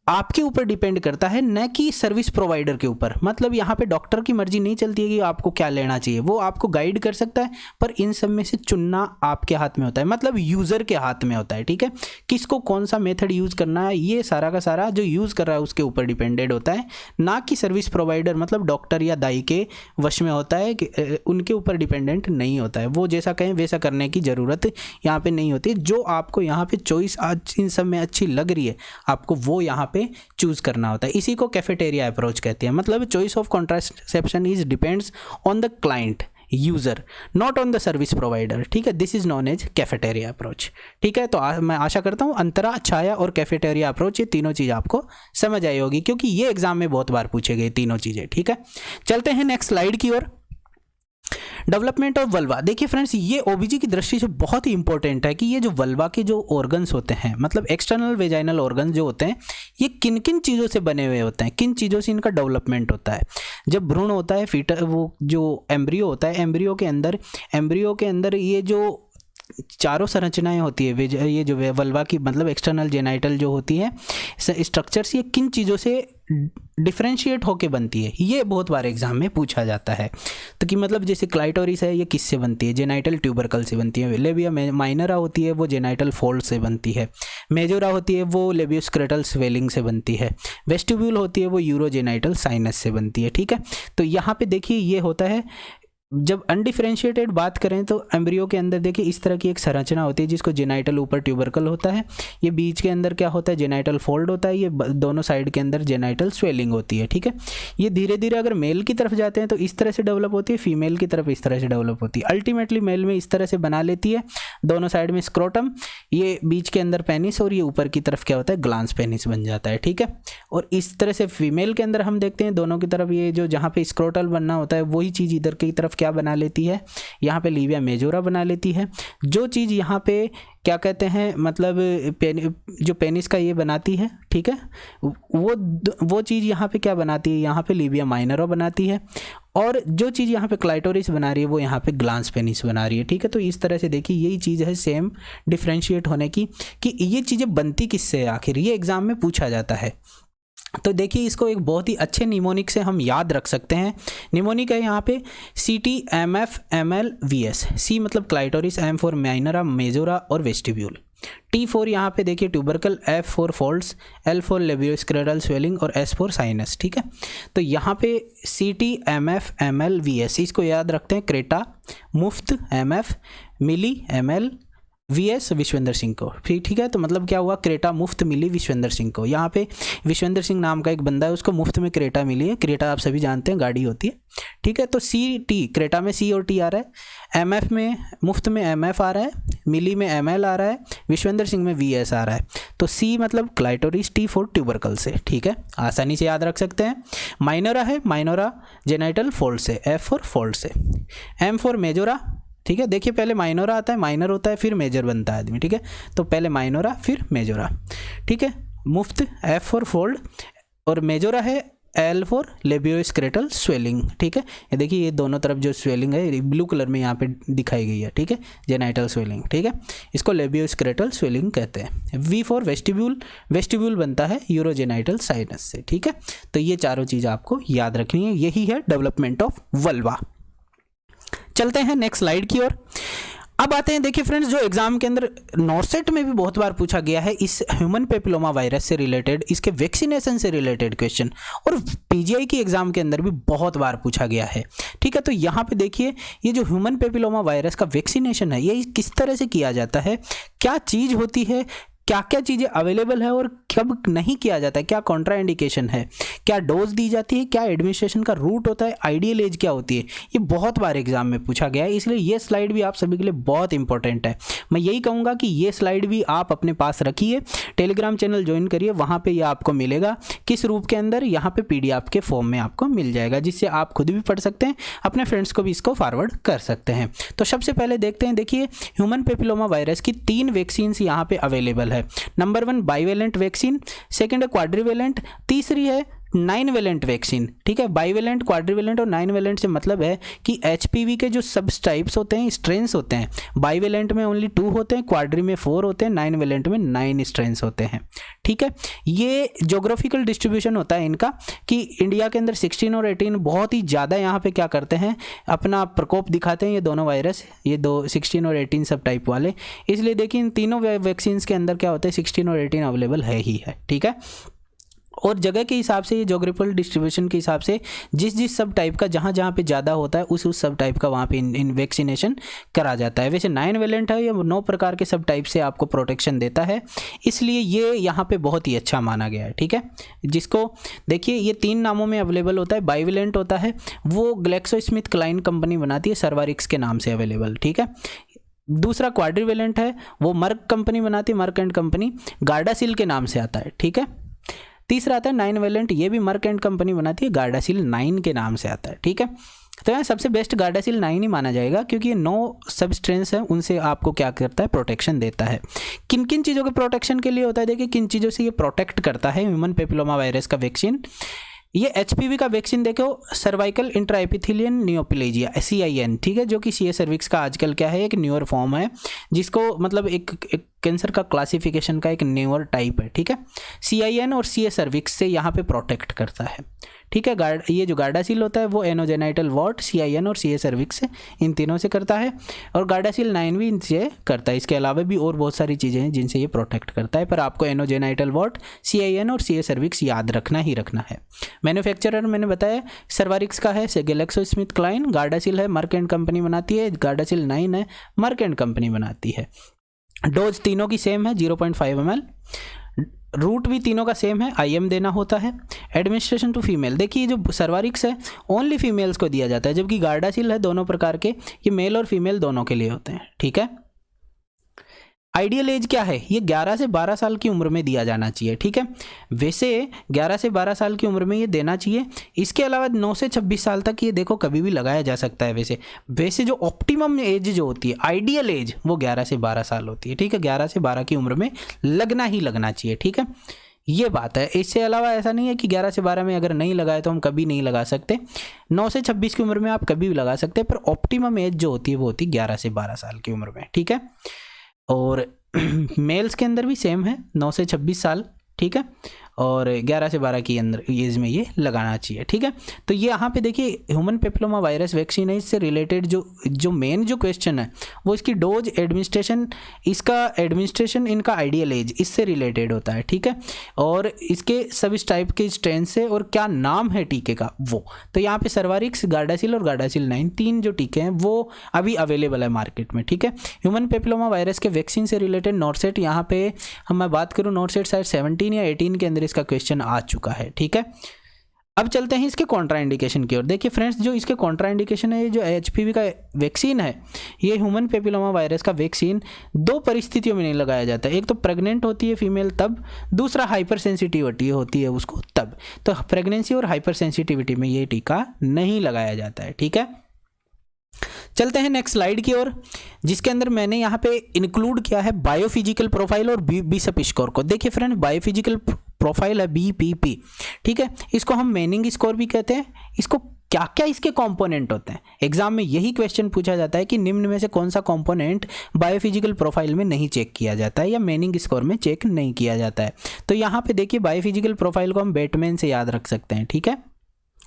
आपके ऊपर डिपेंड करता है, न कि सर्विस प्रोवाइडर के ऊपर। मतलब यहाँ पे डॉक्टर की मर्जी नहीं चलती है कि आपको क्या लेना चाहिए, वो आपको गाइड कर सकता है, पर इन सब में से चुनना आपके हाथ में होता है, मतलब यूज़र के हाथ में होता है। ठीक है, किसको कौन सा मेथड यूज़ करना है, ये सारा का सारा जो यूज़ कर रहा है उसके ऊपर डिपेंडेड होता है, ना कि सर्विस प्रोवाइडर मतलब डॉक्टर या दाई के वश में होता है कि उनके ऊपर डिपेंडेंट नहीं होता है। वो जैसा कहें वैसा करने की ज़रूरत यहाँ पे नहीं होती। जो आपको यहाँ पे चॉइस आज इन सब में अच्छी लग रही है, आपको वो यहाँ पे चूज करना होता है। इसी को कैफेटेरिया अप्रोच कहते हैं। मतलब choice of contraception is depends on the client user, not on the service provider. ठीक है, this is known as cafeteria approach. ठीक है, तो मैं आशा करता हूँ अंतरा, छाया और कैफेटेरिया अप्रोच, ये तीनों चीज़ आपको समझ आई होगी, क्योंकि ये एग्जाम में बहुत बार पूछे गए तीनों चीज़ें। ठीक है, चलते हैं नेक्स्ट स्लाइड की ओर। Development of vulva. देखिए फ्रेंड्स, ये ओबीजी की दृष्टि से बहुत ही इंपॉर्टेंट है कि ये जो वल्वा के जो ऑर्गन्स होते हैं, मतलब एक्सटर्नल वेजाइनल ऑर्गन्स जो होते हैं, ये किन किन चीज़ों से बने हुए होते हैं, किन चीज़ों से इनका डेवलपमेंट होता है। जब भ्रूण होता है, फीटर, वो जो एम्ब्रियो होता है, एम्ब्रियो के अंदर ये जो चारों संरचनाएं होती है, ये जो वल्वा की मतलब एक्सटर्नल जेनाइटल जो होती है स्ट्रक्चर्स, ये किन चीज़ों से डिफरेंशिएट होके बनती है, ये बहुत बार एग्जाम में पूछा जाता है। तो कि मतलब जैसे क्लाइटोरिस है, ये किससे बनती है, जेनाइटल ट्यूबरकल से बनती है। लेबिया माइनरा होती है, वो जेनाइटल फोल्ड से बनती है। मेजोरा होती है, वो लेबियोस्क्रेटल स्वेलिंग से बनती है। वेस्टिब्यूल होती है, वो यूरोजेनाइटल साइनस से बनती है। ठीक है, तो यहाँ पे देखिए ये होता है, जब अनडिफरेंशिएटेड बात करें तो एम्ब्रियो के अंदर देखिए इस तरह की एक संरचना होती है, जिसको जेनाइटल ऊपर ट्यूबरकल होता है, ये बीच के अंदर क्या होता है, जेनाइटल फोल्ड होता है, ये दोनों साइड के अंदर जेनाइटल स्वेलिंग होती है। ठीक है, ये धीरे धीरे अगर मेल की तरफ जाते हैं तो इस तरह से डेवलप होती है, फीमेल की तरफ इस तरह से डेवलप होती है। अल्टीमेटली मेल में इस तरह से बना लेती है, दोनों साइड में स्क्रोटम, ये बीच के अंदर पेनिस, और ये ऊपर की तरफ क्या होता है, ग्लांस पेनिस बन जाता है। ठीक है, और इस तरह से फीमेल के अंदर हम देखते हैं दोनों की तरफ ये जो जहाँ पे स्क्रोटल बनना होता है, वही चीज़ इधर की तरफ क्या बना लेती है, यहाँ पे लीविया मेजोरा बना लेती है। जो चीज़ यहाँ पे क्या कहते हैं, मतलब जो पेनिस का ये बनाती है, ठीक है, वो चीज़ यहाँ पे क्या बनाती है, यहाँ पे लीविया माइनरा बनाती है, और जो चीज़ यहाँ पे क्लाइटोरिस बना रही है वो यहाँ पे ग्लांस पेनिस बना रही है। ठीक है, तो इस तरह से देखिए यही चीज़ है सेम डिफ्रेंशिएट होने की, कि ये चीज़ें बनती किससे है आखिर, ये एग्जाम में पूछा जाता है। तो देखिए इसको एक बहुत ही अच्छे निमोनिक से हम याद रख सकते हैं। निमोनिक है यहाँ पे CT-MF-ML-VS। C मतलब clitoris, M for minora, majora और वेस्टिब्यूल, T फॉर यहाँ पे देखिए tubercle, F for folds, L for labioscrotal swelling और S फॉर साइनस। ठीक है, तो यहाँ पे CT-MF-ML-VS इसको याद रखते हैं। क्रेटा, मुफ्त, MF, मिली, ML, VS विश्वेंद्र सिंह को। ठीक है, तो मतलब क्या हुआ, क्रेटा मुफ्त मिली विश्वेंद्र सिंह को। यहाँ पे विश्वेंद्र सिंह नाम का एक बंदा है, उसको मुफ्त में क्रेटा मिली है। क्रेटा आप सभी जानते हैं गाड़ी होती है। ठीक है, तो CT क्रेटा में C और T आ रहा है, MF में मुफ्त में MF आ रहा है, मिली में ML आ रहा है, विश्वेंद्र सिंह में VS आ रहा है। तो C मतलब क्लाइटोरिस, T फॉर ट्यूबरकल से। ठीक है, आसानी से याद रख सकते हैं। माइनोरा है, माइनोरा जेनाइटल फोल्ड से, F फॉर फोल्ड से। M for majora. ठीक है, देखिए पहले माइनोरा आता है, माइनर होता है, फिर मेजर बनता है आदमी। ठीक है, तो पहले माइनोरा फिर मेजोरा। ठीक है, मुफ्त, F फॉर फोल्ड, और मेजोरा है L फॉर लेबियोस्क्रेटल स्वेलिंग। ठीक है, ये देखिए ये दोनों तरफ जो स्वेलिंग है ब्लू कलर में यहाँ पे दिखाई गई है। ठीक है, जेनाइटल स्वेलिंग। ठीक है, इसको लेबियोस्क्रेटल स्वेलिंग कहते हैं। V फॉर वेस्टिब्यूल, वेस्टिब्यूल बनता है यूरोजेनाइटल साइनस से। ठीक है, तो ये चारों चीज़ आपको याद रखनी है, यही है डेवलपमेंट ऑफ वल्वा। चलते हैं नेक्स्ट स्लाइड की ओर। अब आते हैं, देखिए फ्रेंड्स, जो एग्जाम के अंदर नॉर्सेट में भी बहुत बार पूछा गया है इस ह्यूमन पेपिलोमा वायरस से रिलेटेड, इसके वैक्सीनेशन से रिलेटेड क्वेश्चन, और पीजीआई की एग्जाम के अंदर भी बहुत बार पूछा गया है। ठीक है, तो यहाँ पे देखिए ये जो ह्यूमन पेपिलोमा वायरस का वैक्सीनेशन है, ये किस तरह से किया जाता है, क्या चीज़ होती है, क्या क्या चीज़ें अवेलेबल है और कब नहीं किया जाता है, क्या कॉन्ट्रा इंडिकेशन है, क्या डोज दी जाती है, क्या एडमिनिस्ट्रेशन का रूट होता है, आइडियल एज क्या होती है, ये बहुत बार एग्जाम में पूछा गया है। इसलिए ये स्लाइड भी आप सभी के लिए बहुत इंपॉर्टेंट है। मैं यही कहूँगा कि ये स्लाइड भी आप अपने पास रखिए, टेलीग्राम चैनल ज्वाइन करिए, वहाँ पर यह आपको मिलेगा। किस रूप के अंदर, यहाँ पे PDF के फॉर्म में आपको मिल जाएगा, जिससे आप खुद भी पढ़ सकते हैं, अपने फ्रेंड्स को भी इसको फॉरवर्ड कर सकते हैं। तो सबसे पहले देखते हैं, देखिए ह्यूमन पेपिलोमा वायरस की 3 वैक्सीन यहाँ पे अवेलेबल है। नंबर 1 बाइवेलेंट वैक्सीन, सेकंड है क्वाड्रिवेलेंट, तीसरी है 9 वैलेंट वैक्सीन, ठीक है। बाईवेलेंट, क्वाड्रीवेलेंट और 9 वैलेंट से मतलब है कि एचपीवी के जो सब टाइप्स होते हैं, स्ट्रेन्स होते हैं, बाईवेलेंट में ओनली 2 होते हैं, क्वाड्री में 4 होते हैं, 9 वैलेंट में 9 स्ट्रेन्स होते हैं, ठीक है। ये ज्योग्राफिकल डिस्ट्रीब्यूशन होता है इनका कि इंडिया के अंदर 16 और 18 बहुत ही ज़्यादा यहाँ पे क्या करते हैं, अपना प्रकोप दिखाते हैं ये दोनों वायरस, ये दो 16 और 18 सब टाइप वाले। इसलिए देखिए इन तीनों वैक्सीन के अंदर क्या होता है, 16 और 18 अवेलेबल है ही है, ठीक है। और जगह के हिसाब से, ये ज्योग्राफिकल डिस्ट्रीब्यूशन के हिसाब से जिस सब टाइप का जहाँ जहाँ पे ज़्यादा होता है उस सब टाइप का वहाँ पे इन वैक्सीनेशन करा जाता है। वैसे 9 वैलेंट है, ये 9 प्रकार के सब टाइप से आपको प्रोटेक्शन देता है, इसलिए ये यहाँ पे बहुत ही अच्छा माना गया है, ठीक है। जिसको देखिए ये 3 नामों में अवेलेबल होता है। बाईवेलेंट होता है वो ग्लैक्सोस्मिथक्लाइन कंपनी बनाती है, सर्वारिक्स के नाम से अवेलेबल, ठीक है। दूसरा क्वाड्रीवेलेंट है वो मर्क कंपनी बनाती है, मर्क एंड कंपनी, गार्डासिल के नाम से आता है, ठीक है। तीसरा आता है 9 वैलेंट, ये भी मर्क एंड कंपनी बनाती है, गार्डासिल 9 के नाम से आता है, ठीक है। तो यहाँ सबसे बेस्ट गार्डासिल 9 ही माना जाएगा क्योंकि ये 9 सब स्ट्रेन्स हैं, उनसे आपको क्या करता है, प्रोटेक्शन देता है। किन किन चीज़ों के प्रोटेक्शन के लिए होता है, देखिए किन चीज़ों से ये प्रोटेक्ट करता है ह्यूमन पेपिलोमा वायरस का वैक्सीन। ये एचपीवी का वैक्सीन देखो, सर्वाइकल इंट्राएपिथेलियन नियोप्लेजिया, CIN, ठीक है, जो कि सीए सर्विक्स का आजकल क्या है, एक न्यूअर फॉर्म है, जिसको मतलब एक कैंसर का क्लासिफिकेशन का एक न्यूअर टाइप है, ठीक है। CIN और सीए सर्विक्स से यहाँ पे प्रोटेक्ट करता है, ठीक है। ये जो गार्डासिल होता है वो एनोजेनाइटल वॉट, CIN और सीए सर्विक्स से, इन तीनों से करता है, और गार्डासिल 9 भी इनसे करता है। इसके अलावा भी और बहुत सारी चीज़ें हैं जिनसे ये प्रोटेक्ट करता है, पर आपको एनोजेनाइटल वॉट, CIN और सीए सर्विक्स याद रखना ही रखना है। मैन्युफैक्चरर मैंने बताया सर्वारिक्स का है ग्लैक्सोस्मिथक्लाइन, गार्डासिल है मर्क एंड कंपनी बनाती है, गार्डासिल 9 है मर्क एंड कंपनी बनाती है। डोज तीनों की सेम है 0.5 ml, रूट भी तीनों का सेम है, IM देना होता है। एडमिनिस्ट्रेशन टू फीमेल, देखिए जो सर्वारिक्स है ओनली फीमेल्स को दिया जाता है, जबकि गार्डासिल है दोनों प्रकार के, ये मेल और फीमेल दोनों के लिए होते हैं, ठीक है। आइडियल एज क्या है, ये 11 से 12 साल की उम्र में दिया जाना चाहिए, ठीक है। वैसे 11 से 12 साल की उम्र में ये देना चाहिए। इसके अलावा 9 से 26 साल तक ये देखो कभी भी लगाया जा सकता है। वैसे जो ऑप्टिमम एज जो होती है, आइडियल एज, वो 11 से 12 साल होती है, ठीक है। 11 से 12 की उम्र में लगना ही लगना चाहिए, ठीक है। ये बात है। इससे अलावा ऐसा नहीं है कि 11 से 12 में अगर नहीं लगाए तो हम कभी नहीं लगा सकते। 9 से 26 की उम्र में आप कभी भी लगा सकते हैं, पर ऑप्टिमम एज जो होती है वो होती है 11 से 12 साल की उम्र में, ठीक है। और मेल्स के अंदर भी सेम है 9 से 26 साल, ठीक है, और 11 से 12 की अंदर एज में ये लगाना चाहिए, ठीक है। तो ये यहाँ पे देखिए ह्यूमन पेपिलोमा वायरस वैक्सीन है, इससे रिलेटेड जो मेन जो क्वेश्चन है वो इसकी डोज, एडमिनिस्ट्रेशन, इसका एडमिनिस्ट्रेशन, इनका आइडियल एज, इससे रिलेटेड होता है, ठीक है। और इसके सब इस टाइप के स्ट्रेन से, और क्या नाम है टीके का वो, तो यहाँ पे सर्वारिक्स, गार्डासिल और गार्डासिल 9 तीन जो टीके हैं वो अभी अवेलेबल है मार्केट में, ठीक है। ह्यूमन पेपिलोमा वायरस के वैक्सीन से रिलेटेड नॉर्सेट, यहाँ पे मैं बात करूँ नॉर्सेट शायद 17 या 18 के अंदर इसका क्वेश्चन आ चुका है, ठीक है। अब चलते हैं इसके कॉन्ट्राइंडिकेशन की ओर। देखिए फ्रेंड्स, जो इसके कॉन्ट्राइंडिकेशन है, जो एचपीवी का वैक्सीन है, ये ह्यूमन पेपिलोमा वायरस का वैक्सीन 2 परिस्थितियों में नहीं लगाया जाता। एक तो प्रेग्नेंट होती है फीमेल तब, दूसरा हाइपर सेंसिटिविटी होती है उसको तब। तो प्रेगनेंसी और हाइपर सेंसिटिविटी में ये टीका नहीं लगाया जाता है, ठीक है। चलते हैं नेक्स्ट स्लाइड की ओर, जिसके अंदर मैंने यहाँ पे इंक्लूड किया है बायोफिजिकल प्रोफाइल और बीसप स्कोर को। देखिए फ्रेंड, बायोफिजिकल प्रोफाइल है BPP, ठीक है। इसको हम मैनिंग स्कोर भी कहते हैं। इसको क्या क्या इसके कंपोनेंट होते हैं, एग्जाम में यही क्वेश्चन पूछा जाता है कि निम्न में से कौन सा कंपोनेंट बायोफिजिकल प्रोफाइल में नहीं चेक किया जाता है या मैनिंग स्कोर में चेक नहीं किया जाता है। तो यहाँ पे देखिए बायोफिजिकल प्रोफाइल को हम बैटमैन से याद रख सकते हैं, ठीक है,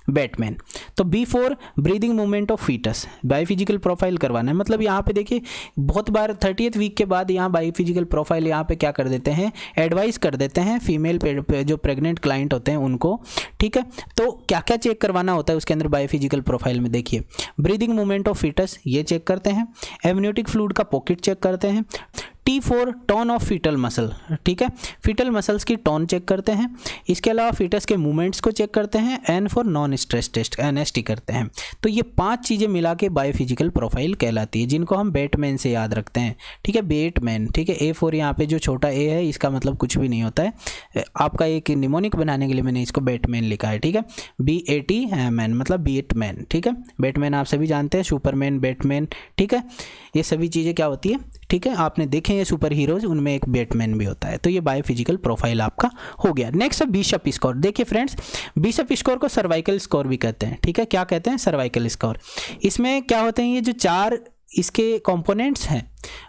बैटमैन। तो B4 breathing movement of foetus, biophysical profile करवाना है। मतलब यहाँ पे देखिए बहुत बार 30th वीक के बाद यहाँ बायोफिजिकल प्रोफाइल यहाँ पे क्या कर देते हैं, एडवाइस कर देते हैं फीमेल जो प्रेग्नेंट क्लाइंट होते हैं उनको, ठीक है। तो क्या क्या चेक करवाना होता है उसके अंदर बायोफिजिकल प्रोफाइल में, देखिए ब्रीदिंग मूवमेंट ऑफ फीटस ये चेक करते हैं, एमनियोटिक फ्लूइड का पॉकेट चेक करते हैं, T4 tone of foetal muscle, ठीक है, फीटल मसल्स की टोन चेक करते हैं। इसके अलावा फीटस के मूवमेंट्स को चेक करते हैं। N for non stress test, NST करते हैं। तो ये 5 चीज़ें मिला के बायोफिजिकल प्रोफाइल कहलाती है, जिनको हम बैटमैन से याद रखते हैं, ठीक है, बैटमैन, ठीक है। A4 यहाँ पे जो छोटा a है इसका मतलब कुछ भी नहीं होता है, आपका एक निमोनिक बनाने के लिए मैंने इसको बैटमैन लिखा है, ठीक है। BATMAN मतलब बैटमैन, ठीक है। बैटमैन आप सभी जानते हैं, सुपरमैन, बैटमैन, ठीक है। ये सभी चीज़ें क्या होती है, ठीक है, आपने देखे हैं सुपर हीरोज, उनमें एक बैटमैन भी होता है। तो ये बायोफिजिकल प्रोफाइल आपका हो गया। नेक्स्ट है बिशप स्कोर। देखिए फ्रेंड्स, बिशप स्कोर को सर्वाइकल स्कोर भी कहते हैं। ठीक है, क्या कहते हैं? Cervical score. इसमें क्या होते हैं, ये जो 4 इसके कंपोनेंट्स हैं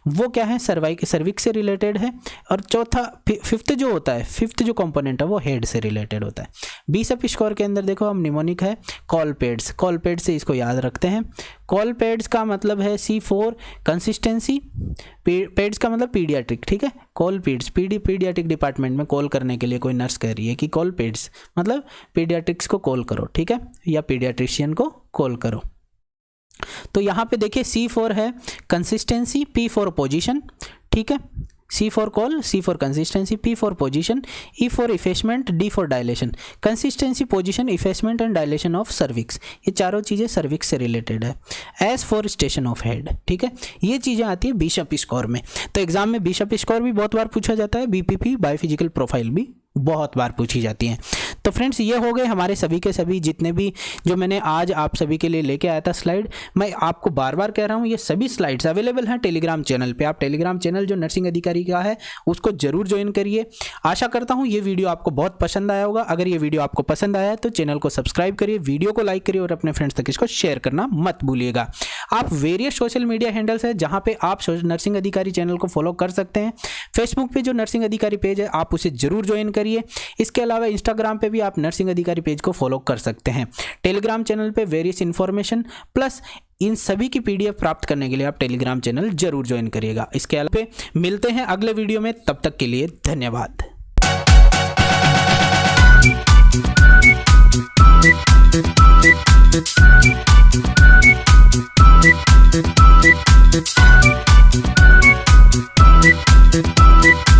वो क्या है? सर्विक्स से रिलेटेड है, और चौथा फिफ्थ जो होता है, फिफ्थ जो कंपोनेंट है वो हेड से रिलेटेड होता है। बिशप स्कोर के अंदर देखो, हम निमोनिक है कॉलपेड्स, कॉलपेड से इसको याद रखते हैं। कॉलपेड्स का मतलब है C4 कंसिस्टेंसी, पेड्स का मतलब पीडियाट्रिक। ठीक है, कॉलपेड्स पीडियाट्रिक डिपार्टमेंट में कॉल करने के लिए कोई नर्स कह रही है कि कॉलपेड्स मतलब पीडियाट्रिक्स को कॉल करो, ठीक है, या पीडियाट्रिशियन को कॉल करो। तो यहाँ पे देखिए C4 है कंसिस्टेंसी, P फॉर पोजीशन, ठीक है, C for call, C for consistency, P for position, E for effacement, D for dilation. Consistency, position, effacement and dilation of cervix, ये चारों चीज़ें सर्विक्स से रिलेटेड है। S for station of head, ठीक है, ये चीज़ें आती है बिशप स्कोर में। तो एग्जाम में बिशप स्कोर भी बहुत बार पूछा जाता है, BPP बायोफिजिकल प्रोफाइल भी बहुत बार पूछी जाती हैं। तो फ्रेंड्स, ये हो गए हमारे सभी के सभी जितने भी जो मैंने आज आप सभी के लिए लेके आया था स्लाइड। मैं आपको बार बार कह रहा हूँ, ये सभी स्लाइड्स अवेलेबल हैं टेलीग्राम चैनल पे। आप टेलीग्राम चैनल जो नर्सिंग अधिकारी का है उसको जरूर ज्वाइन करिए। आशा करता हूँ ये वीडियो आपको बहुत पसंद आया होगा। अगर ये वीडियो आपको पसंद आया है तो चैनल को सब्सक्राइब करिए, वीडियो को लाइक करिए और अपने फ्रेंड्स तक इसको शेयर करना मत भूलिएगा। आप वेरियस सोशल मीडिया हैंडल्स है जहाँ पे आप नर्सिंग अधिकारी चैनल को फॉलो कर सकते हैं। फेसबुक पे जो नर्सिंग अधिकारी पेज है आप उसे जरूर ज्वाइन करिए। इसके अलावा इंस्टाग्राम पे भी आप नर्सिंग अधिकारी पेज को फॉलो कर सकते हैं। टेलीग्राम चैनल पे वेरियस इन्फॉर्मेशन प्लस इन सभी की PDF प्राप्त करने के लिए आप टेलीग्राम चैनल जरूर ज्वाइन करिएगा। इसके अलावा मिलते हैं अगले वीडियो में, तब तक के लिए धन्यवाद।